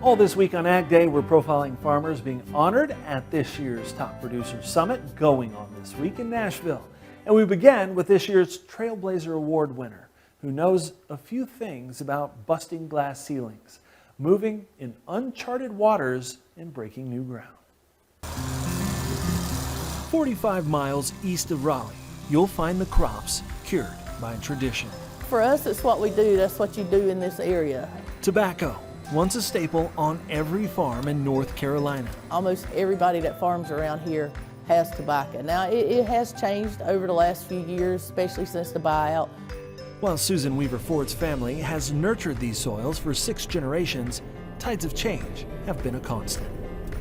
All this week on Ag Day, we're profiling farmers being honored at this year's Top Producers Summit going on this week in Nashville. And we begin with this year's Trailblazer Award winner, who knows a few things about busting glass ceilings, moving in uncharted waters, and breaking new ground. 45 miles east of Raleigh, you'll find the crops cured by tradition. For us, it's what we do. That's what you do in this area. Tobacco, once a staple on every farm in North Carolina. Almost everybody that farms around here has tobacco. Now, it has changed over the last few years, especially since the buyout. While Susan Weaver Ford's family has nurtured these soils for 6 generations, tides of change have been a constant.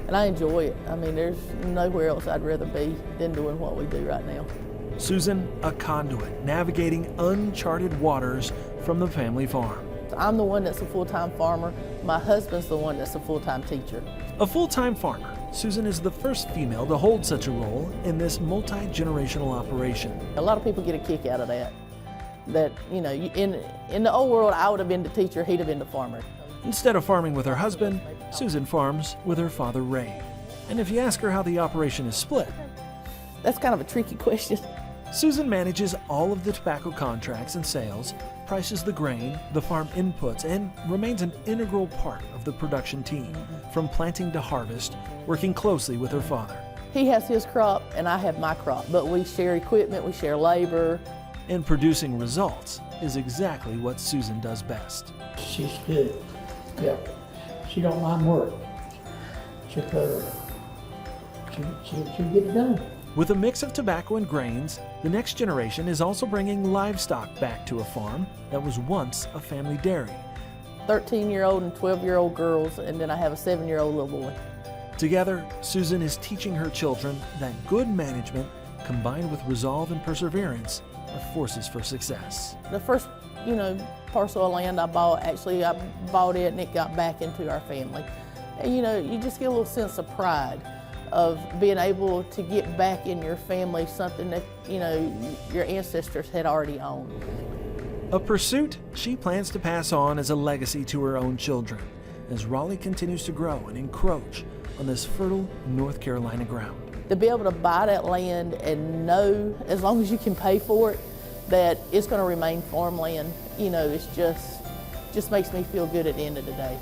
And I enjoy it. I mean, there's nowhere else I'd rather be than doing what we do right now. Susan, a conduit, navigating uncharted waters from the family farm. I'm the one that's a full-time farmer. My husband's the one that's a full-time teacher. A full-time farmer, Susan is the first female to hold such a role in this multi-generational operation. A lot of people get a kick out of that. That, you know, in the old world, I would have been the teacher, he'd have been the farmer. Instead of farming with her husband, Susan farms with her father, Ray. And if you ask her how the operation is split, that's kind of a tricky question. Susan manages all of the tobacco contracts and sales, prices the grain, the farm inputs, and remains an integral part of the production team, from planting to harvest, working closely with her father. He has his crop and I have my crop, but we share equipment, we share labor. And producing results is exactly what Susan does best. She's good. Yeah. She don't mind work. She'll get it done. With a mix of tobacco and grains, the next generation is also bringing livestock back to a farm that was once a family dairy. 13-year-old and 12-year-old girls, and then I have a 7-year-old little boy. Together, Susan is teaching her children that good management, combined with resolve and perseverance, are forces for success. The first, parcel of land I bought, actually I bought it and it got back into our family. And you just get a little sense of pride of being able to get back in your family something that, your ancestors had already owned. A pursuit she plans to pass on as a legacy to her own children as Raleigh continues to grow and encroach on this fertile North Carolina ground. To be able to buy that land and know, as long as you can pay for it, that it's going to remain farmland, it's just makes me feel good at the end of the day.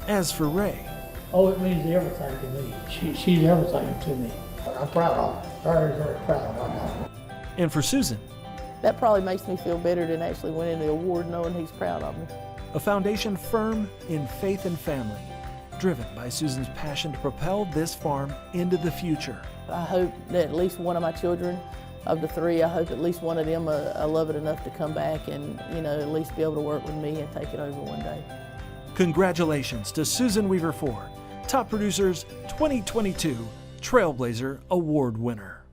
As for Ray, oh, it means everything to me. She's everything to me. I'm proud of her. Very, very proud of her. And for Susan, that probably makes me feel better than actually winning the award, knowing he's proud of me. A foundation firm in faith and family, driven by Susan's passion to propel this farm into the future. I hope that at least one of my children, of the 3, I hope at least one of them love it enough to come back and, at least be able to work with me and take it over one day. Congratulations to Susan Weaver Ford, Top Producers 2022 Trailblazer Award winner.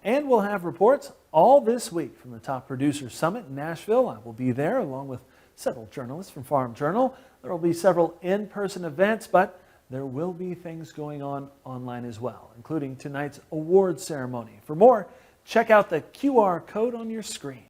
And we'll have reports all this week from the Top Producers Summit in Nashville. I will be there along with several journalists from Farm Journal. There will be several in-person events, but there will be things going on online as well, including tonight's award ceremony. For more, check out the QR code on your screen.